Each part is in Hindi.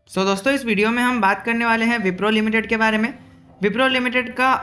दोस्तों इस वीडियो में हम बात करने वाले हैं विप्रो लिमिटेड के बारे में। विप्रो लिमिटेड का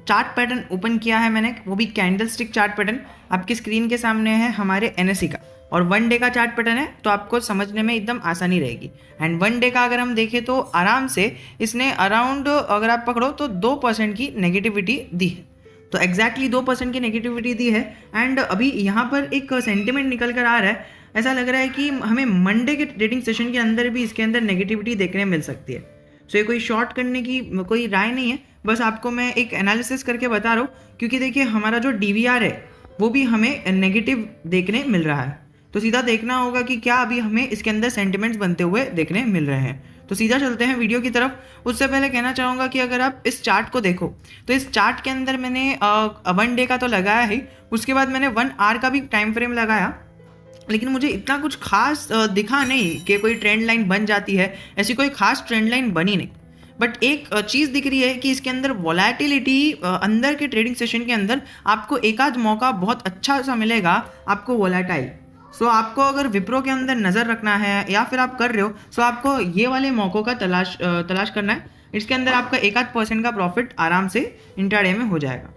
चार्ट पैटर्न ओपन किया है मैंने, वो भी कैंडल स्टिक चार्ट पैटर्न आपकी स्क्रीन के सामने है हमारे एनएसई का, और 1 डे का चार्ट पैटर्न है तो आपको समझने में एकदम आसानी रहेगी। एंड 1 डे का अगर हम देखें तो आराम से इसने अराउंड अगर आप पकड़ो तो 2% की नेगेटिविटी दी है, तो एग्जैक्टली 2% की नेगेटिविटी दी है। एंड अभी यहाँ पर एक सेंटिमेंट निकल कर आ रहा है, ऐसा लग रहा है कि हमें मंडे के ट्रेडिंग सेशन के अंदर भी इसके अंदर नेगेटिविटी देखने मिल सकती है। सो ये कोई शॉर्ट करने की कोई राय नहीं है, बस आपको मैं एक एनालिसिस करके बता रहा हूँ, क्योंकि देखिए हमारा जो डीवीआर है वो भी हमें नेगेटिव देखने मिल रहा है। तो सीधा देखना होगा कि क्या अभी हमें इसके अंदर सेंटिमेंट्स बनते हुए देखने मिल रहे हैं। तो सीधा चलते हैं वीडियो की तरफ। उससे पहले कहना चाहूँगा कि अगर आप इस चार्ट को देखो तो इस चार्ट के अंदर मैंने 1 डे का तो लगाया ही, उसके बाद मैंने 1 आवर का भी टाइम फ्रेम लगाया, लेकिन मुझे इतना कुछ खास दिखा नहीं कि कोई ट्रेंड लाइन बन जाती है। ऐसी कोई खास ट्रेंड लाइन बनी नहीं, बट एक चीज़ दिख रही है कि इसके अंदर वॉलेटिलिटी अंदर के ट्रेडिंग सेशन के अंदर आपको एक आध मौका बहुत अच्छा सा मिलेगा आपको वॉलेटाइल। सो आपको अगर विप्रो के अंदर नज़र रखना है या फिर आप कर रहे हो, सो आपको ये वाले मौक़ों का तलाश करना है। इसके अंदर आपका 1-8% का प्रॉफिट आराम से इंट्राडे में हो जाएगा।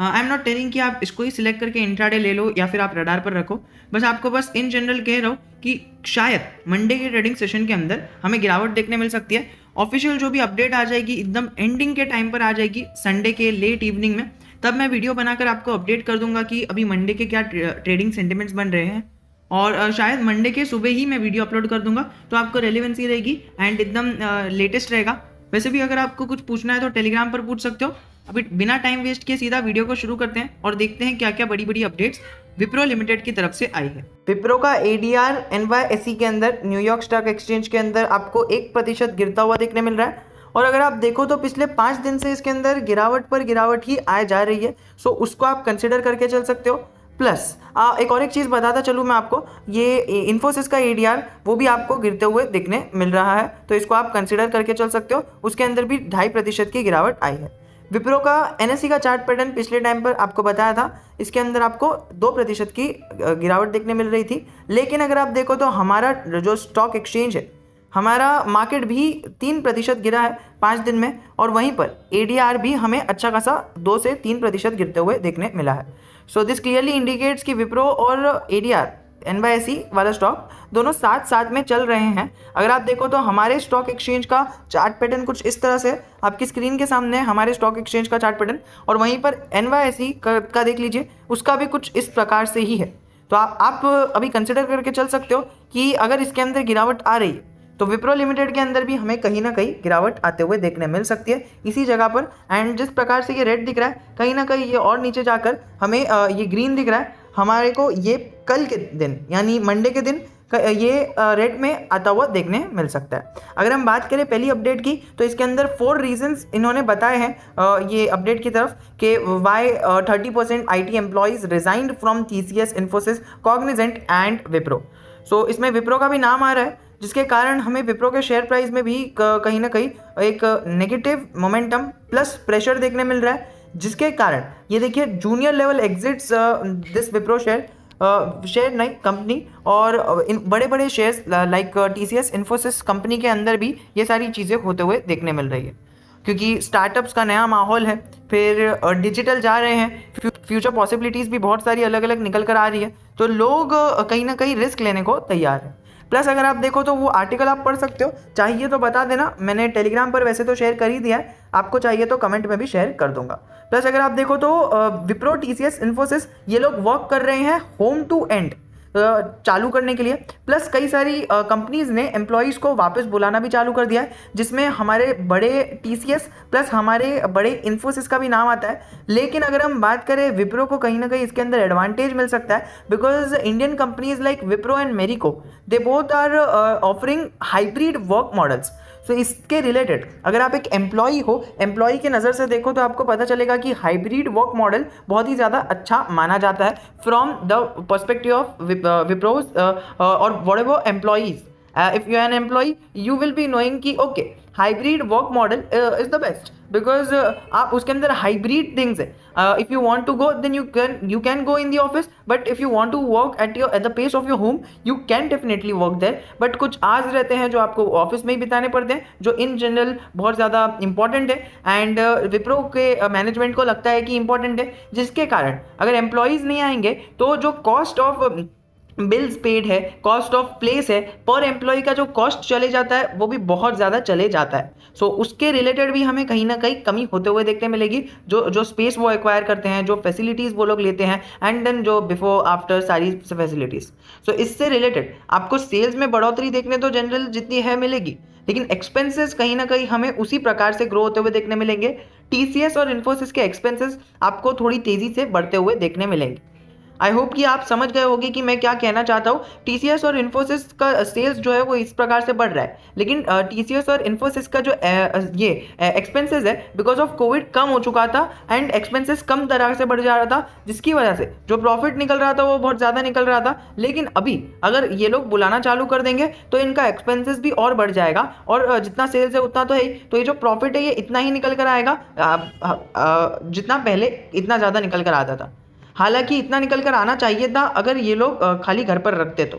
आई एम नॉट टेलिंग कि आप इसको ही सिलेक्ट करके इंट्राडे ले लो या फिर आप रडार पर रखो, बस इन जनरल कह रहा हूँ कि शायद मंडे के ट्रेडिंग सेशन के अंदर हमें गिरावट देखने मिल सकती है। ऑफिशियल जो भी अपडेट आ जाएगी एकदम एंडिंग के टाइम पर आ जाएगी, संडे के लेट इवनिंग में, तब मैं वीडियो बनाकर आपको अपडेट कर दूंगा कि अभी मंडे के क्या ट्रेडिंग सेंटिमेंट्स बन रहे हैं, और शायद मंडे के सुबह ही मैं वीडियो अपलोड कर दूंगा, तो आपको रेलिवेंसी रहेगी एंड एकदम लेटेस्ट रहेगा। वैसे भी अगर आपको कुछ पूछना है तो टेलीग्राम पर पूछ सकते हो। अभी बिना टाइम वेस्ट किए सीधा वीडियो को शुरू करते हैं और देखते हैं क्या क्या बड़ी बड़ी अपडेट्स विप्रो लिमिटेड की तरफ से आई है। विप्रो का एडीआर एनवाईएसई के अंदर न्यूयॉर्क स्टॉक एक्सचेंज के अंदर आपको 1% गिरता हुआ देखने मिल रहा है, और अगर आप देखो तो पिछले 5 दिन से इसके अंदर गिरावट पर गिरावट ही आ जा रही है। सो उसको आप कंसिडर करके चल सकते हो। प्लस एक और एक चीज़ बताता चलूँ मैं आपको, ये इन्फोसिस का एडीआर वो भी आपको गिरते हुए दिखने मिल रहा है, तो इसको आप कंसिडर करके चल सकते हो। उसके अंदर भी 2.5% की गिरावट आई है। विप्रो का एनएसई का चार्ट पैटर्न पिछले टाइम पर आपको बताया था, इसके अंदर आपको 2% की गिरावट देखने मिल रही थी, लेकिन अगर आप देखो तो हमारा जो स्टॉक एक्सचेंज है, हमारा मार्केट भी 3% गिरा है 5 दिन में, और वहीं पर एडीआर भी हमें अच्छा खासा 2 से 3% गिरते हुए देखने मिला है। सो दिस क्लियरली इंडिकेट्स कि विप्रो और एडीआर एनवाईएसई वाला स्टॉक दोनों साथ साथ में चल रहे हैं। अगर आप देखो तो हमारे स्टॉक एक्सचेंज का चार्ट पैटर्न कुछ इस तरह से आपकी स्क्रीन के सामने है, हमारे स्टॉक एक्सचेंज का चार्ट पैटर्न, और वहीं पर एनवाईएसई का देख लीजिए, उसका भी कुछ इस प्रकार से ही है। तो आप अभी कंसिडर करके चल सकते हो कि अगर इसके अंदर गिरावट आ रही है तो विप्रो लिमिटेड के अंदर भी हमें कहीं ना कहीं गिरावट आते हुए देखने मिल सकती है इसी जगह पर। एंड जिस प्रकार से ये रेड दिख रहा है, कहीं ना कहीं ये और नीचे जाकर हमें ये ग्रीन दिख रहा है, हमारे को ये कल के दिन यानी मंडे के दिन ये रेड में आता हुआ देखने मिल सकता है। अगर हम बात करें पहली अपडेट की, तो इसके अंदर 4 रीजंस इन्होंने बताए हैं ये अपडेट की तरफ कि why 30% IT employees resigned from TCS, Infosys, Cognizant and Wipro. So इसमें विप्रो का भी नाम आ रहा है, जिसके कारण हमें विप्रो के शेयर प्राइस में भी कहीं ना कहीं एक नेगेटिव मोमेंटम प्लस प्रेशर देखने मिल रहा है, जिसके कारण ये देखिए junior level exits this Wipro share नहीं कंपनी, और इन बड़े बड़े shares like TCS, Infosys company के अंदर भी ये सारी चीज़ें होते हुए देखने मिल रही है, क्योंकि स्टार्टअप्स का नया माहौल है, फिर डिजिटल जा रहे हैं, फ्यूचर पॉसिबिलिटीज़ भी बहुत सारी अलग अलग निकल कर आ रही है, तो लोग कहीं ना कहीं रिस्क लेने को तैयार हैं। प्लस अगर आप देखो तो वो आर्टिकल आप पढ़ सकते हो, चाहिए तो बता देना, मैंने टेलीग्राम पर वैसे तो शेयर कर ही दिया है, आपको चाहिए तो कमेंट में भी शेयर कर दूंगा। प्लस अगर आप देखो तो विप्रो, TCS, इन्फोसिस ये लोग वर्क कर रहे हैं होम टू एंड चालू करने के लिए। प्लस कई सारी कंपनीज़ ने एम्प्लॉयज़ को वापस बुलाना भी चालू कर दिया है, जिसमें हमारे बड़े TCS प्लस हमारे बड़े इन्फोसिस का भी नाम आता है। लेकिन अगर हम बात करें विप्रो को, कहीं ना कहीं इसके अंदर एडवांटेज मिल सकता है, because Indian companies like Wipro and Marico they both are offering hybrid work models. So इसके रिलेटेड अगर आप एक एम्प्लॉई हो, एम्प्लॉई की नज़र से देखो तो आपको पता चलेगा कि हाइब्रिड वर्क मॉडल बहुत ही ज़्यादा अच्छा माना जाता है from the perspective of Wipro's और whatever employees if you are an employee you will be knowing कि okay hybrid work model is the best, because आप उसके अंदर हाइब्रिड थिंग्स है। If you want to go then you can go in the office, but if you want to work at the pace of your home you can definitely work there. But कुछ आवर्स रहते हैं जो आपको ऑफिस में ही बिताने पड़ते हैं, जो इन जनरल बहुत ज़्यादा इंपॉर्टेंट है एंड विप्रो के मैनेजमेंट को लगता है कि इंपॉर्टेंट है, जिसके कारण अगर एम्प्लॉयज़ नहीं आएंगे तो जो कॉस्ट ऑफ बिल्स पेड है, कॉस्ट ऑफ प्लेस है, पर एम्प्लॉय का जो कॉस्ट चले जाता है वो भी बहुत ज़्यादा चले जाता है। सो उसके रिलेटेड भी हमें कहीं ना कहीं कमी होते हुए देखने मिलेगी, जो स्पेस वो एक्वायर करते हैं, जो फैसिलिटीज़ वो लोग लेते हैं एंड देन जो बिफोर आफ्टर सारी फैसिलिटीज़। सो इससे रिलेटेड आपको सेल्स में बढ़ोतरी देखने तो जनरल जितनी है मिलेगी, लेकिन एक्सपेंसेस कहीं ना कहीं हमें उसी प्रकार से ग्रो होते हुए देखने मिलेंगे। TCS और इन्फोसिस के एक्सपेंसेस आपको थोड़ी तेज़ी से बढ़ते हुए देखने मिलेंगे। आई होप कि आप समझ गए होंगे कि मैं क्या कहना चाहता हूँ। TCS और इन्फोसिस का सेल्स जो है वो इस प्रकार से बढ़ रहा है, लेकिन TCS और इन्फोसिस का जो ये एक्सपेंसेस है बिकॉज ऑफ कोविड कम हो चुका था एंड एक्सपेंसेस कम तरह से बढ़ जा रहा था, जिसकी वजह से जो प्रॉफिट निकल रहा था वो बहुत ज़्यादा निकल रहा था। लेकिन अभी अगर ये लोग बुलाना चालू कर देंगे तो इनका एक्सपेंसेस भी और बढ़ जाएगा, और जितना सेल्स है उतना तो है ही, तो ये जो प्रॉफिट है ये इतना ही निकल कर आएगा जितना पहले इतना ज़्यादा निकल कर आता था। हालांकि इतना निकल कर आना चाहिए था अगर ये लोग खाली घर पर रखते तो।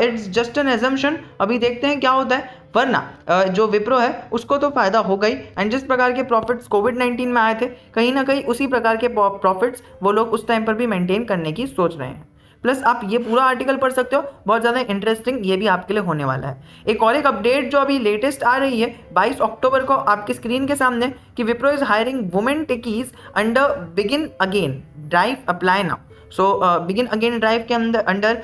इट्स जस्ट एन एजम्पशन, अभी देखते हैं क्या होता है। वरना जो विप्रो है उसको तो फ़ायदा हो गई, एंड जिस प्रकार के प्रॉफिट्स कोविड-19 में आए थे कहीं ना कहीं उसी प्रकार के प्रॉफिट्स वो लोग उस टाइम पर भी मेंटेन करने की सोच रहे हैं। प्लस आप ये पूरा आर्टिकल पढ़ सकते हो, बहुत ज़्यादा इंटरेस्टिंग ये भी आपके लिए होने वाला है। एक अपडेट जो अभी लेटेस्ट आ रही है 22 अक्टूबर को आपकी स्क्रीन के सामने, कि Wipro is hiring women techies under begin again drive apply now. So begin again drive के अंडर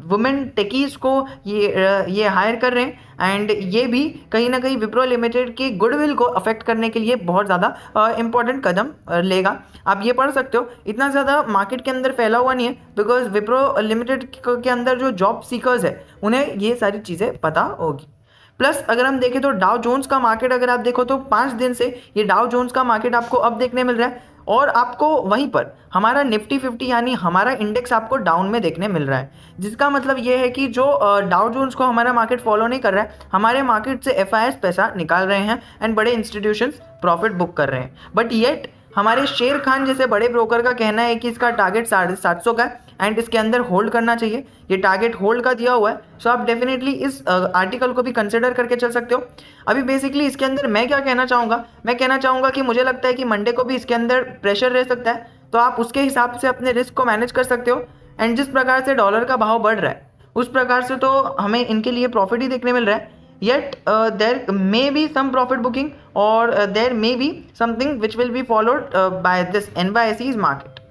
वुमेन टेकीज को ये हायर कर रहे हैं, एंड ये भी कहीं ना कहीं विप्रो लिमिटेड की गुडविल को अफेक्ट करने के लिए बहुत ज़्यादा इंपॉर्टेंट कदम लेगा। आप ये पढ़ सकते हो, इतना ज़्यादा मार्केट के अंदर फैला हुआ नहीं है, बिकॉज विप्रो लिमिटेड के अंदर जो जॉब सीकर्स है उन्हें ये सारी चीज़ें पता होगी। प्लस अगर हम देखें तो डाउ जोन्स का मार्केट अगर आप देखो तो 5 दिन से ये डाउ जोन्स का मार्केट आपको अब देखने मिल रहा है, और आपको वहीं पर हमारा निफ्टी 50 यानी हमारा इंडेक्स आपको डाउन में देखने मिल रहा है, जिसका मतलब ये है कि जो डाउ जोन्स को हमारा मार्केट फॉलो नहीं कर रहा है, हमारे मार्केट से FIS पैसा निकाल रहे हैं एंड बड़े इंस्टीट्यूशंस प्रॉफिट बुक कर रहे हैं। बट येट हमारे शेर खान जैसे बड़े ब्रोकर का कहना है कि इसका टारगेट 750 का है एंड इसके अंदर होल्ड करना चाहिए, ये टारगेट होल्ड का दिया हुआ है। सो आप डेफिनेटली इस आर्टिकल को भी कंसिडर करके चल सकते हो। अभी बेसिकली इसके अंदर मैं क्या कहना चाहूँगा, मैं कहना चाहूँगा कि मुझे लगता है कि मंडे को भी इसके अंदर प्रेशर रह सकता है, तो आप उसके हिसाब से अपने रिस्क को मैनेज कर सकते हो। एंड जिस प्रकार से डॉलर का भाव बढ़ रहा है उस प्रकार से तो हमें इनके लिए प्रॉफिट ही देखने मिल रहा है। Yet there may be some profit booking or there may be something which will be followed by this NYSE's market।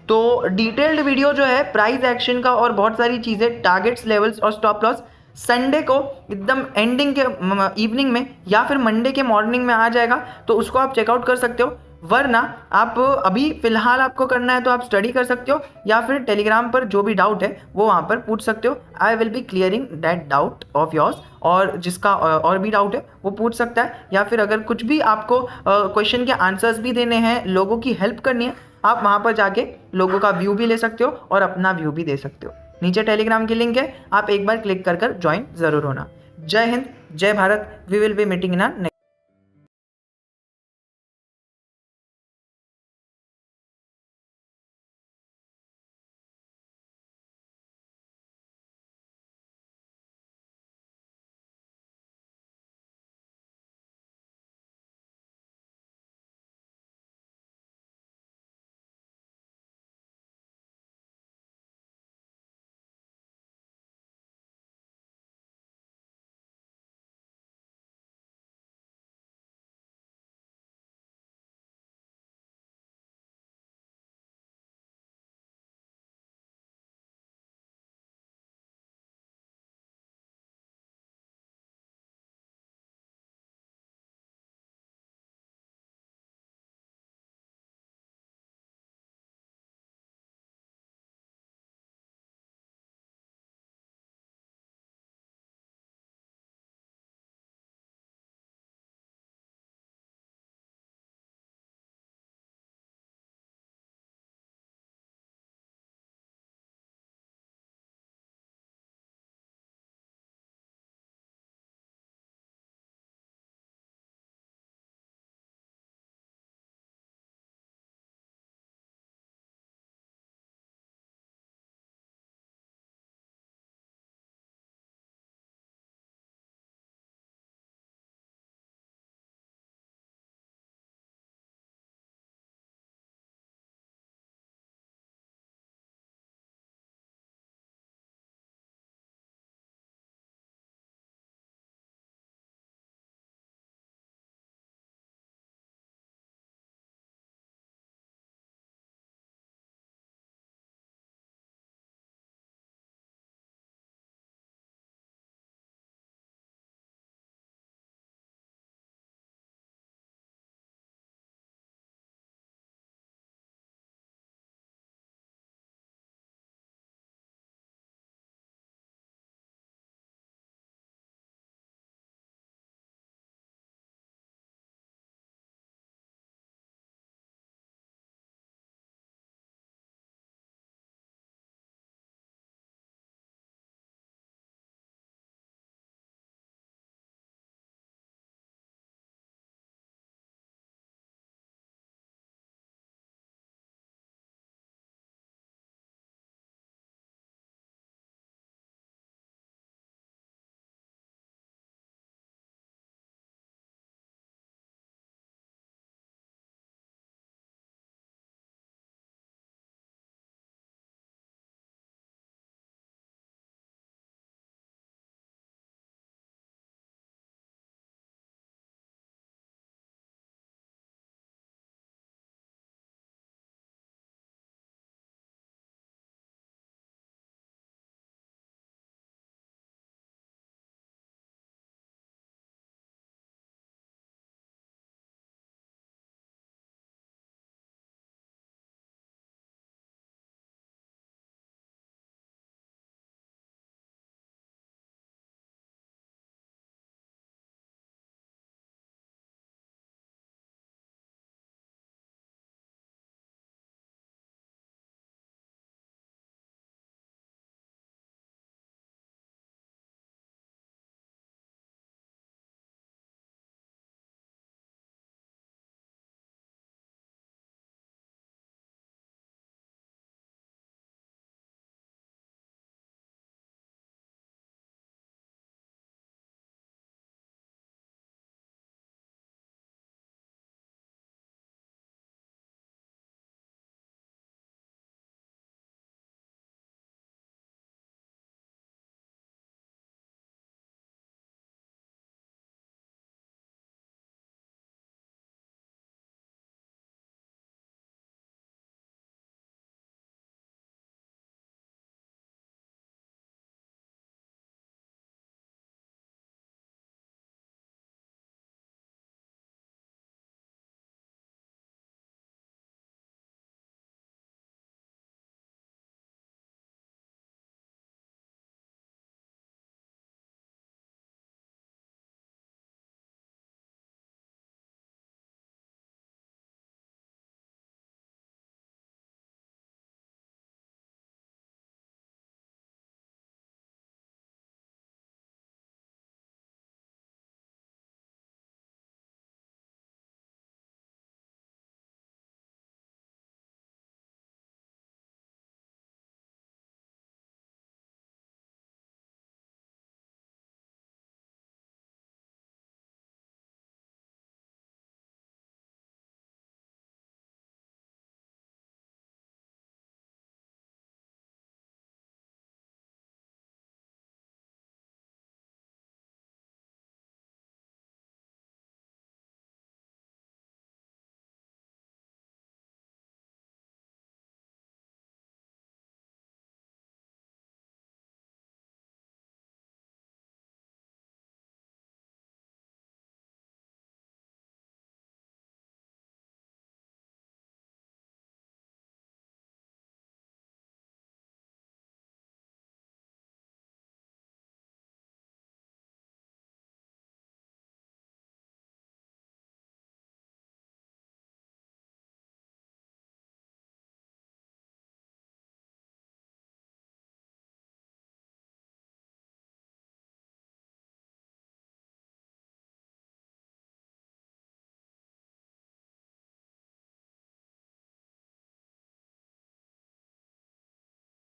तो डिटेल्ड वीडियो जो है प्राइस एक्शन का और बहुत सारी चीज़ें, टारगेट्स, लेवल्स और स्टॉप लॉस संडे को एकदम एंडिंग के इवनिंग में या फिर मंडे के मॉर्निंग में आ जाएगा, तो उसको आप चेकआउट कर सकते हो। वरना आप अभी फ़िलहाल आपको करना है तो आप स्टडी कर सकते हो, या फिर टेलीग्राम पर जो भी डाउट है वो वहाँ पर पूछ सकते हो। I will be clearing that doubt of yours, और जिसका और भी डाउट है वो पूछ सकता है, या फिर अगर कुछ भी आपको क्वेश्चन के आंसर्स भी देने हैं, लोगों की हेल्प करनी है, आप वहाँ पर जाके लोगों का व्यू भी ले सकते हो और अपना व्यू भी दे सकते हो। नीचे टेलीग्राम की लिंक है, आप एक बार क्लिक कर ज्वाइन ज़रूर होना। जय हिंद, जय Bharat. We will be meeting in